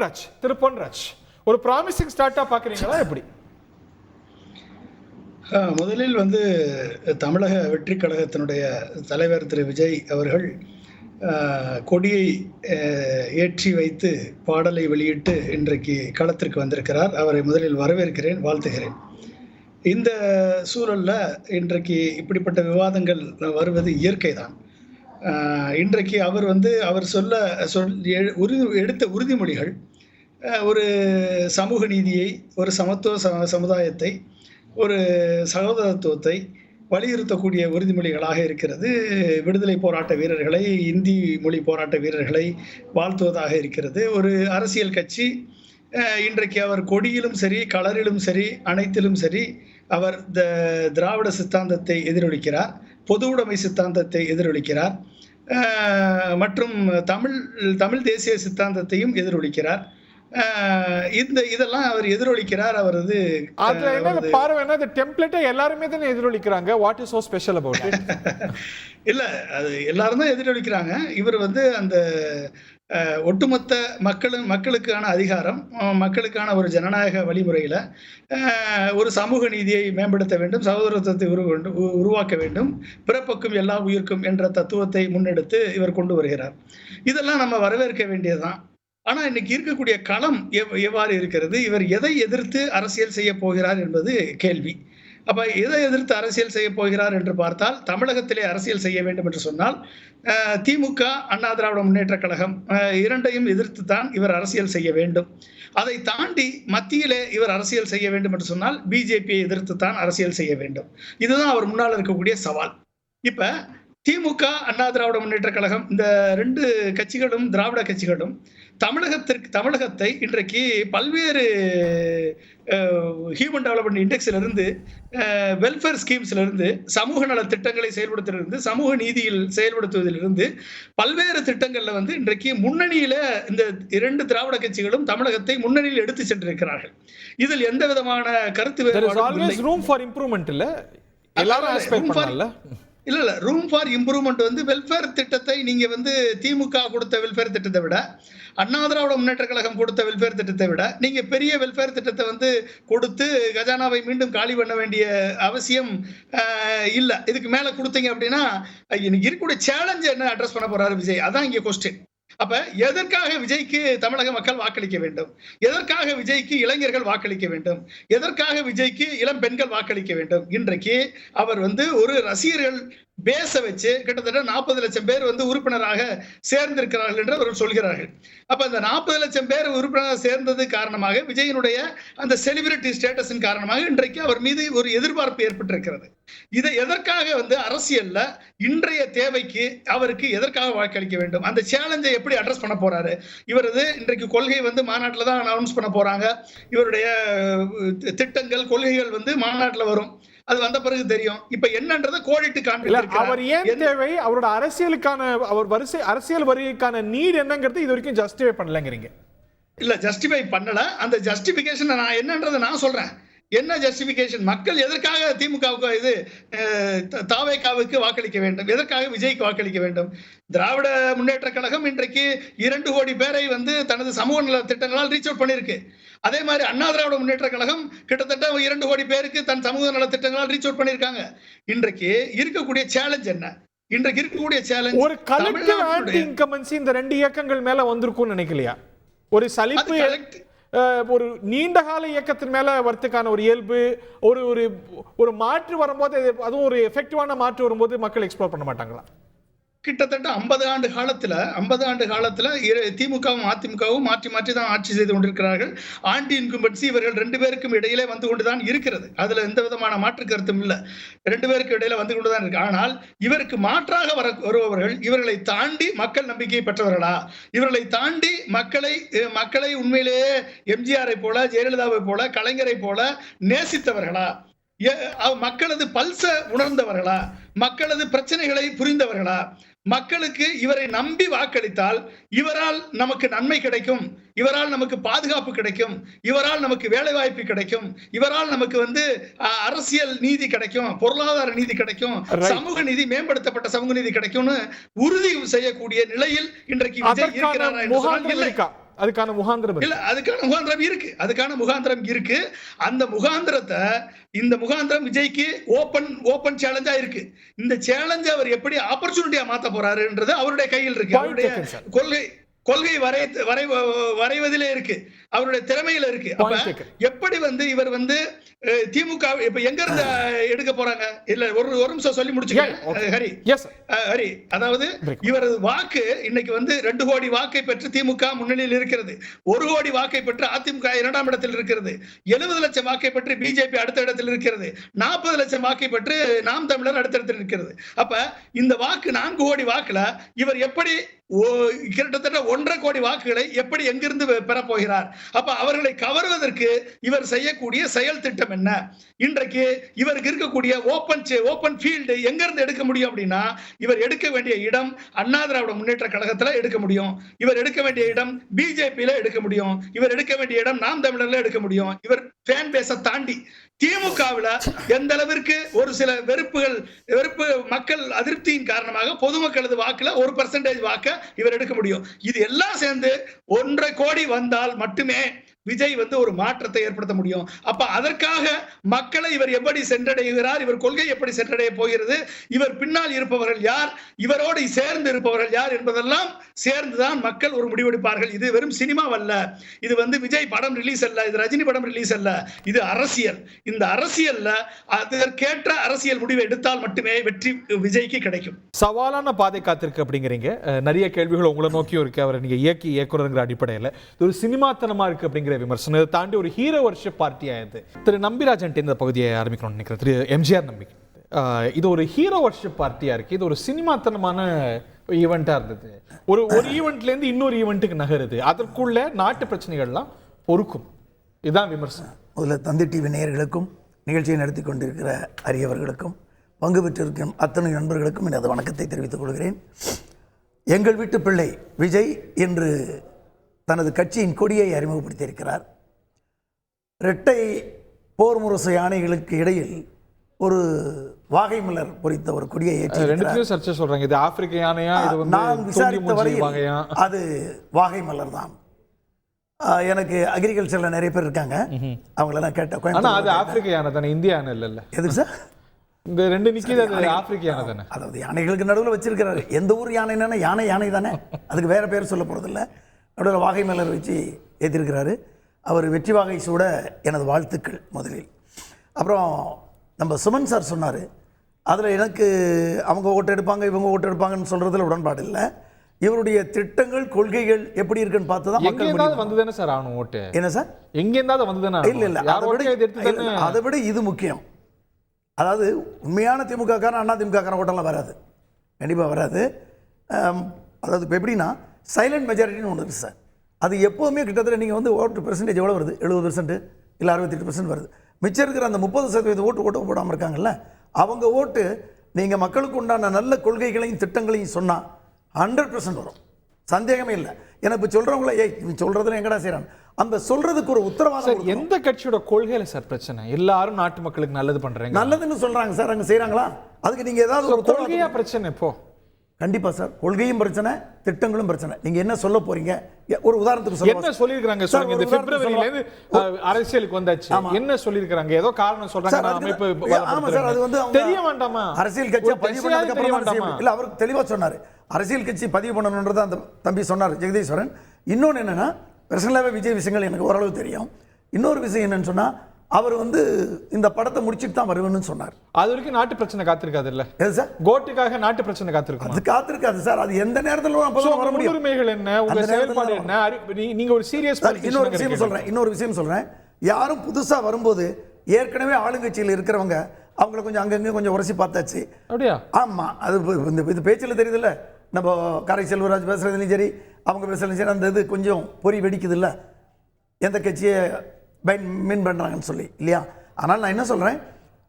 திரு பொன்ராஜ், ஒரு ப்ராமிசிங் ஸ்டார்ட்டா பாக்குறீங்களா எப்படி? முதலில் தமிழக வெற்றி கழகத்தினுடைய தலைவர் திரு விஜய் அவர்கள் கொடியை ஏற்றி வைத்து பாடலை வெளியிட்டு இன்றைக்கு களத்திற்கு வந்திருக்கிறார். அவரை முதலில் வரவேற்கிறேன், வாழ்த்துகிறேன். இந்த சூழல்ல இன்றைக்கு இப்படிப்பட்ட விவாதங்கள் வருவது இயற்கை தான். இன்றைக்கு அவர் அவர் எடுத்த உறுதிமொழிகள் ஒரு சமூக நீதியை, ஒரு சமத்துவ சமுதாயத்தை, ஒரு சகோதரத்துவத்தை வலியுறுத்தக்கூடிய உறுதிமொழிகளாக இருக்கிறது. விடுதலை போராட்ட வீரர்களை, இந்தி மொழி போராட்ட வீரர்களை வாழ்த்துவதாக இருக்கிறது. ஒரு அரசியல் கட்சி இன்றைக்கு அவர் கொடியிலும் சரி, கலரிலும் சரி, அனைத்திலும் சரி அவர் திராவிட சித்தாந்தத்தை எதிரொலிக்கிறார், பொது உடைமை சித்தாந்தத்தை எதிரொலிக்கிறார், மற்றும் தமிழ் தேசிய சித்தாந்தத்தையும் எதிரொலிக்கிறார். இதெல்லாம் அவர் எதிரொலிக்கிறார். அவரது எல்லாருமே தான் எதிரொலிக்கிறாங்க. What is so special about it? இல்ல, அது எல்லாரும் தான் எதிரொலிக்கிறாங்க. இவர் அந்த ஒட்டுமொத்த மக்களுக்கான அதிகாரம், மக்களுக்கான ஒரு ஜனநாயக வழிமுறையில ஒரு சமூக நீதியை மேம்படுத்த வேண்டும், சகோதரத்துவத்தை உருவாக்க வேண்டும், பிறப்புக்கும் எல்லா உயிர்க்கும் என்ற தத்துவத்தை முன்னெடுத்து இவர் கொண்டு வருகிறார். இதெல்லாம் நம்ம வரவேற்க வேண்டியதுதான். ஆனா இன்னைக்கு இருக்கக்கூடிய களம் எவ்வாறு இருக்கிறது? இவர் எதை எதிர்த்து அரசியல் செய்ய போகிறார் என்பது கேள்வி. அப்ப எதை எதிர்த்து அரசியல் செய்ய போகிறார் என்று பார்த்தால், தமிழகத்திலே அரசியல் செய்ய வேண்டும் என்று சொன்னால் திமுக, அண்ணா திராவிட முன்னேற்ற கழகம் இரண்டையும் எதிர்த்து தான் இவர் அரசியல் செய்ய வேண்டும். அதை தாண்டி மத்தியிலே இவர் அரசியல் செய்ய வேண்டும் என்று சொன்னால் பிஜேபியை எதிர்த்து தான் அரசியல் செய்ய வேண்டும். இதுதான் அவர் முன்னால் இருக்கக்கூடிய சவால். இப்ப திமுக, அண்ணா திராவிட முன்னேற்ற கழகம், இந்த ரெண்டு கட்சிகளும், திராவிட கட்சிகளும் தமிழகத்தை இன்றைக்கு பல்வேறு ஹியூமன் டெவலப்மெண்ட் இண்டெக்ஸ்ல இருந்து, வெல்ஃபேர் ஸ்கீம்ஸ்ல இருந்து, சமூக நல திட்டங்களை செயல்படுத்துவதிலிருந்து, சமூக நீதியில் செயல்படுத்துவதிலிருந்து பல்வேறு திட்டங்கள்ல இன்றைக்கு முன்னணியில இந்த இரண்டு திராவிட கட்சிகளும் தமிழகத்தை முன்னணியில் எடுத்து சென்றிருக்கிறார்கள். இதில் எந்த விதமான கருத்து வேறுபாடும் ரூம் ஃபார் இம்ப்ரூவ்மெண்ட் இல்ல, இல்ல ரூம் ஃபார் இம்ப்ரூவ்மெண்ட் வெல்ஃபேர் திட்டத்தை நீங்க திமுக கொடுத்த வெல்ஃபேர் திட்டத்தை விட, அண்ணா திராவிட முன்னேற்ற கழகம் கொடுத்த வெல்ஃபேர் திட்டத்தை விட நீங்க பெரிய வெல்ஃபேர் திட்டத்தை கொடுத்து கஜானாவை மீண்டும் காலி பண்ண வேண்டிய அவசியம் இல்ல. இதுக்கு மேல கொடுத்தீங்க அப்படின்னா இன்னைக்கு இருக்கக்கூடிய சேலஞ்ச் என்ன அட்ரஸ் பண்ண போறாரு விஜய்? அதான் இங்க கொஸ்டின். அப்ப எதற்காக விஜய்க்கு தமிழக மக்கள் வாக்களிக்க வேண்டும்? எதற்காக விஜய்க்கு இளைஞர்கள் வாக்களிக்க வேண்டும்? எதற்காக விஜய்க்கு இளம் பெண்கள் வாக்களிக்க வேண்டும்? இன்றைக்கு அவர் ஒரு ரசிகர்கள் பேச வச்சு கிட்டத்தட்ட 40 லட்சம் பேர் உறுப்பினராக சேர்ந்திருக்கிறார்கள் என்று அவர்கள் சொல்கிறார்கள். அப்ப அந்த 40 லட்சம் பேர் உறுப்பினராக சேர்ந்தது காரணமாக, விஜயனுடைய அந்த செலிபிரிட்டி ஸ்டேட்டஸின் காரணமாக இன்றைக்கு அவர் மீது ஒரு எதிர்பார்ப்பு ஏற்பட்டிருக்கிறது. இதை எதற்காக அரசியல்ல இன்றைய தேவைக்கு அவருக்கு எதற்காக வாக்களிக்க வேண்டும்? அந்த சேலஞ்சை எப்படி அட்ரஸ் பண்ண போறாரு? இவரது இன்றைக்கு கொள்கை மாநாட்டில் தான் அனௌன்ஸ் பண்ண போறாங்க. இவருடைய திட்டங்கள், கொள்கைகள் மாநாட்டில் வரும். அது வந்த பிறகு தெரியும். இப்ப என்னன்றதை கோடிட்டு காண்பிக்கிறார். அவர் ஏன் தேவை, அவரோட அரசியலுக்கான, அவர் அரசியல் வருகைக்கான நீட் என்னங்கிறது இது வரைக்கும் ஜஸ்டிஃபை பண்ணலங்கிறீங்க. இல்ல, ஜஸ்டிஃபை பண்ணல. அந்த ஜஸ்டிபிகேஷன் நான் என்னன்றதை நான் சொல்றேன். என்ன ஜஸ்டிபிகேஷன்? மக்கள் எதற்காக திமுகவுக்கு தாவேகாவுக்கு வாக்களிக்க வேண்டும்? எதற்காக விஜய்க்கு வாக்களிக்க வேண்டும்? திராவிட முன்னேற்ற கழகம் இன்றைக்கு 2 கோடி பேரை தனது சமூக நல திட்டங்களால் ரீச் அவுட் பண்ணிருக்கு. அதே மாதிரி அண்ணா திராவிட முன்னேற்ற கழகம் கிட்டத்தட்ட 2 கோடி பேருக்கு தன் சமூக நல திட்டங்களால் ரீச் அவுட் பண்ணிருக்காங்க. இன்றைக்கு இருக்கக்கூடிய சேலஞ்ச் என்ன? இன்றைக்கு இருக்கக்கூடிய சேலஞ்ச் ஒரு கலெக்டிவ் ஆன்டி இன்கம்பன்சி இந்த ரெண்டு இயக்கங்கள் மேல வந்திருக்கும்னு நினைக்கலையா? ஒரு சலிப்பு, ஒரு நீண்ட கால இயக்கத்தின் மேல வரத்துக்கான ஒரு இயல்பு, ஒரு ஒரு மாற்று வரும்போது, அதுவும் ஒரு எஃபெக்டிவான மாற்று வரும்போது மக்கள் எக்ஸ்ப்ளோர் பண்ண மாட்டாங்களா? கிட்டத்தட்ட 50 ஆண்டு காலத்துல திமுகவும் அதிமுகவும் மாற்றி தான் ஆட்சி செய்து கொண்டிருக்கிறார்கள். ஆன்டி இன்கம்பன்சி இவர்கள் 2 பேருக்கும் இடையிலே வந்து கொண்டுதான் இருக்கிறது. அதுல எந்த விதமான மாற்று கருத்தும் இல்ல. 2 பேருக்கு இடையில வந்து கொண்டுதான் இருக்கு. ஆனால் இவருக்கு மாற்றாக வருபவர்கள் இவர்களை தாண்டி மக்கள் நம்பிக்கையை பெற்றவர்களா? இவர்களை தாண்டி மக்களை உண்மையிலேயே எம்ஜிஆரை போல, ஜெயலலிதாவை போல, கலைஞரை போல நேசித்தவர்களா? மக்களது பல்ச உணர்ந்தவர்களா? மக்களது பிரச்சனைகளை புரிந்தவர்களா? மக்களுக்கு இவரை நம்பி வாக்களித்தால் இவரால் நமக்கு நன்மை கிடைக்கும், இவரால் நமக்கு பாதுகாப்பு கிடைக்கும், இவரால் நமக்கு வேலை வாய்ப்பு கிடைக்கும், இவரால் நமக்கு அரசியல் நீதி கிடைக்கும், பொருளாதார நீதி கிடைக்கும், சமூக நீதி, மேம்படுத்தப்பட்ட சமூக நீதி கிடைக்கும்னு உறுதி செய்யக்கூடிய நிலையில் இன்றைக்கு விஜய் இருக்கிறாரா? அதுக்கான முகாந்திரம் இல்ல, அதுக்கான முகாந்திரம் இருக்கு. அந்த முகாந்திரத்தை இந்த முகாந்திரம் விஜய்க்கு ஓபன் சேலஞ்சா இருக்கு. இந்த சேலஞ்ச அவர் எப்படி ஆப்பர்ச்சுனிட்டியா மாத்த போறாருன்றது அவருடைய கையில் இருக்கு. அவருடைய கொள்கை வரைவதிலே இருக்கு, அவருடைய திறமையில இருக்கு. அப்ப எப்படி இவர் திமுக இப்ப எங்க இருந்து எடுக்க போறாங்க? இல்ல ஒரு நிமிஷம் சொல்லி முடிச்சுக்கிறேன் ஹரி. அதாவது இவரது வாக்கு இன்னைக்கு 2 கோடி வாக்கை பெற்று திமுக முன்னணியில் இருக்கிறது. 1 கோடி வாக்கை பெற்று அதிமுக 2ஆம் இடத்தில் இருக்கிறது. 70 லட்சம் வாக்கை பெற்று பிஜேபி அடுத்த இடத்தில் இருக்கிறது. 40 லட்சம் வாக்கை பெற்று நாம் தமிழர் அடுத்த இடத்தில் இருக்கிறது. அப்ப இந்த வாக்கு 4 கோடி வாக்குல இவர் எப்படி கிட்டத்தட்ட 1.5 கோடி வாக்குகளை எப்படி எங்கிருந்து பெற போகிறார்? அப்ப அவர்களை கவர்வதற்கு இவர் செய்யக்கூடிய செயல் திட்டம் என்ன? இன்றைக்கு இவருக்கு இருக்கக்கூடிய ஓபன் ஃபீல்டு எங்க இருந்து எடுக்க முடியும் அப்படின்னா, இவர் எடுக்க வேண்டிய இடம் அண்ணா திராவிட முன்னேற்ற கழகத்துல எடுக்க முடியும். இவர் எடுக்க வேண்டிய இடம் பிஜேபியில எடுக்க முடியும். இவர் எடுக்க வேண்டிய இடம் நாம் தமிழர்ல எடுக்க முடியும். இவர் ஃபேன் பேஸை தாண்டி திமுகவுல எந்த அளவிற்கு ஒரு சில வெறுப்பு மக்கள் அதிருப்தியின் காரணமாக பொதுமக்களது வாக்குல 1% வாக்க இவர் எடுக்க முடியும். இது எல்லாம் சேர்ந்து 1.5 கோடி வந்தால் மட்டுமே விஜய் ஒரு மாற்றத்தை ஏற்படுத்த முடியும். அப்ப அதற்காக மக்களை இவர் எப்படி சென்றடைகிறார், இவர் கொள்கை எப்படி சென்றடைய போகிறது, இவர் பின்னால் இருப்பவர்கள் யார், இவரோடு சேர்ந்து இருப்பவர்கள் யார் என்பதெல்லாம் சேர்ந்துதான் மக்கள் ஒரு முடிவெடுப்பார்கள். இது வெறும் சினிமாவல்ல, இது விஜய் படம் ரிலீஸ் அல்ல, இது ரஜினி படம் ரிலீஸ் அல்ல, இது அரசியல். இந்த அரசியல்ல அதற்கேற்ற அரசியல் முடிவை எடுத்தால் மட்டுமே வெற்றி விஜய்க்கு கிடைக்கும். சவாலான பாதை காத்திருக்கு அப்படிங்கிறீங்க. நிறைய கேள்விகள் உங்களை நோக்கியும் இருக்கு. அவர் நீங்க இயக்குனருங்கிற அடிப்படையில் ஒரு சினிமாத்தனமா இருக்கு அப்படிங்கிற விமர்சனம். இதை தாண்டி ஒரு ஹீரோ வர்ஷிப் பார்ட்டி ஆயிடுது. திரு நம்பிராஜன் இந்த பகுதியை ஆரம்பிக்கணும்னு நினைக்கிறேன். திரு எம்ஜிஆர் நம்பி, இது ஒரு ஹீரோ வர்ஷிப் பார்ட்டியா இருக்கு, இது ஒரு சினிமாத்தனமான ஈவெண்டா இருந்தது. ஒரு ஈவெண்ட்ல இருந்து இன்னொரு ஈவெண்ட்டுக்கு நகருது, அதற்குள்ள நாட்டு பிரச்சனைகள்லாம் பொறுக்கும். இதுதான் விமர்சனம். முதல்ல தந்தி டிவி நேயர்களுக்கும் நிகழ்ச்சியை நடத்தி கொண்டிருக்கிற அரியவர்களுக்கும் பங்கு பெற்றிருக்கும் அத்தனை நண்பர்களுக்கும் எனது வணக்கத்தை தெரிவித்துக் கொள்கிறேன். எங்கள் வீட்டு பிள்ளை விஜய் என்று தனது கட்சியின் கொடியை அறிமுகப்படுத்தியிருக்கிறார். இரட்டை போர் முரசு யானைகளுக்கு இடையில் ஒரு வாகை மலர் பொறித்த ஒரு கொடியை சொல்றாங்க. இது ஆப்பிரிக்க யானையா? நான் விசாரித்த வரையில் அது வாகை மலர் தான். எனக்கு அக்ரிகல்ச்சர்ல நிறைய பேர் இருக்காங்க, அவங்கள நான் கேட்டேன். அது ஆப்பிரிக்க யானை தானே, இந்திய யானை இல்ல? எது சார்? இந்த ரெண்டு நிக்கிறது ஆப்பிரிக்க யானை தானே? அதாவது யானைகளுக்கு நடுவில் வச்சிருக்கிறாரு. எந்த ஊர் யானை யானை தானே, அதுக்கு வேற பேர் சொல்ல போறதில்லை. நடுவில் வாகை மலர் வச்சு ஏற்றிருக்கிறாரு. அவர் வெற்றி வாகை சூட எனது வாழ்த்துக்கள் முதலில். அப்புறம் நம்ம சுமன் சார் சொன்னார், அதில் எனக்கு அவங்க ஓட்டு எடுப்பாங்க இவங்க ஓட்டு எடுப்பாங்கன்னு சொல்கிறதுல உடன்பாடு இல்லை. இவருடைய திட்டங்கள் கொள்கைகள் எப்படி இருக்குன்னு பார்த்து தான் மக்கள் வந்து தானே சார் ஆகணும் ஓட்டு. என்ன சார் எங்கேருந்தாவது வந்து தானே? இல்லை, அதை விட இது முக்கியம். அதாவது உண்மையான திமுக காரன் அண்ணா திமுக காரன் ஓட்டெல்லாம் வராது, கண்டிப்பாக வராது. அதாவது இப்போ எப்படின்னா சைலண்ட் மெஜாரிட்டின்னு ஒன்று இருக்குது சார். அது எப்போவுமே கிட்டத்தட்ட நீங்கள் ஓட்டு பெர்சன்டேஜ் எவ்வளோ வருது? 70% இல்லை 68% வருது. மிச்சம் இருக்கிற அந்த 30% ஓட்டு போடாமல் இருக்காங்கல்ல, அவங்க ஓட்டு நீங்கள் மக்களுக்கு உண்டான நல்ல கொள்கைகளையும் திட்டங்களையும் சொன்னால் 100% வரும், சந்தேகமே இல்லை. ஏன்னா இப்போ சொல்கிறவங்கள சொல்கிறதுல எங்கடா செய்கிறாங்க, அந்த சொல்கிறதுக்கு ஒரு உத்தரவாதம். எந்த கட்சியோட கொள்கையில சார் பிரச்சனை? எல்லாரும் நாட்டு மக்களுக்கு நல்லது பண்ணுறாங்க, நல்லதுன்னு சொல்கிறாங்க சார், அங்கே செய்கிறாங்களா? அதுக்கு நீங்கள் ஏதாவது ஒரு கொள்கையா பிரச்சனை? இப்போ கண்டிப்பா சார், கொள்கையும் பிரச்சனை, திட்டங்களும் பிரச்சனை. நீங்க என்ன சொல்ல போறீங்க? ஒரு உதாரணத்துக்கு சொல்லுங்க. என்ன சொல்லிருக்காங்க சொல்லுங்க. இந்த பிப்ரவரியில இருந்து அரசியலுக்கு வந்தாச்சு, என்ன சொல்லிருக்காங்க? ஏதோ காரணம் சொல்றாங்க. ஆமா சார், அது தெரிய வேண்டாமா? அரசியல் கட்சியை பதிவு பண்ணதுக்கு அப்புறம் இல்ல, அவர் தெளிவா சொன்னாரு. அரசியல் கட்சி பதிவு பண்ணணும்ன்றத அந்த தம்பி சொன்னார் ஜெகதீஸ்வரன். இன்னொன்னு என்னன்னா, பர்சனலாவே விஜய் விஷயங்கள் எனக்கு ஓரளவு தெரியும். இன்னொரு விஷயம் என்னன்னு சொன்னா, அவர் இந்த படத்தை முடிச்சுட்டு தான் வருவேன்னு சொன்னார். அது வரைக்கும் நாட்டு பிரச்சனை காத்திருக்காது இல்ல சார்? கோட்டுக்காக நாட்டு பிரச்சனை காத்திருக்கும். அது காத்திருக்காது சார், அது எந்த நேரத்தில் வர முடியும். உரிமைகள் என்ன, உங்க செயல்பாடு என்ன, நீங்க ஒரு சீரியஸ். இன்னொரு விஷயம் சொல்றேன். யாரும் புதுசா வரும்போது ஏற்கனவே ஆளுங்கட்சியில் இருக்கிறவங்க அவங்களை கொஞ்சம் அங்கங்க கொஞ்சம் உரசி பார்த்தாச்சு. அப்படியா? ஆமா, அது இது பேச்சில் தெரியுதுல்ல. நம்ம காரை செல்வராஜ் பேசுறதுலையும் சரி, அவங்க பேசுறதுலையும் சரி, அந்த இது கொஞ்சம் பொறி வெடிக்குது இல்ல, எந்த கட்சியை மீன் பண்ணுறாங்கன்னு சொல்லி இல்லையா? ஆனால் நான் என்ன சொல்கிறேன்,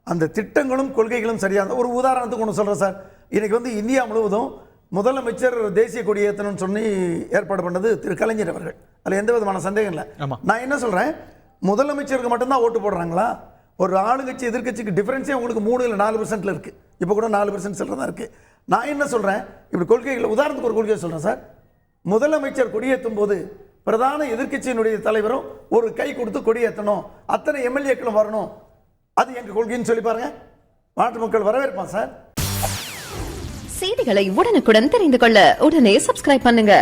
அந்த திட்டங்களும் கொள்கைகளும் சரியாக. ஒரு உதாரணத்துக்கு ஒன்று சொல்கிறேன் சார். இன்றைக்கி இந்தியா முழுவதும் முதலமைச்சர் தேசிய கொடி ஏற்றணும்னு சொல்லி ஏற்பாடு பண்ணது திரு கலைஞர் அவர்கள். அதில் எந்த விதமான சந்தேகம் இல்லை. நான் என்ன சொல்கிறேன், முதலமைச்சருக்கு மட்டும்தான் ஓட்டு போடுறாங்களா? ஒரு ஆளுங்கட்சி எதிர்கட்சிக்கு டிஃபரன்ஸே உங்களுக்கு 3 இல்லை 4% இருக்குது. இப்போ கூட 4% சொல்கிறதா இருக்குது. நான் என்ன சொல்கிறேன், இப்படி கொள்கைகள் உதாரணத்துக்கு ஒரு கொள்கையை சொல்கிறேன் சார். முதலமைச்சர் கொடியேற்றும் போது பிரதான எதிர்க்கட்சியினுடைய தலைவரும் ஒரு கை கொடுத்து கொடியேற்றணும், அத்தனை எம்எல்ஏக்களும் வரணும், அது எங்க கொள்கைன்னு சொல்லி பாருங்க. நாட்டு மக்கள் வரவேற்பான் சார். செய்திகளை உடனுக்குடன் தெரிந்து கொள்ள உடனே சப்ஸ்கிரைப் பண்ணுங்க.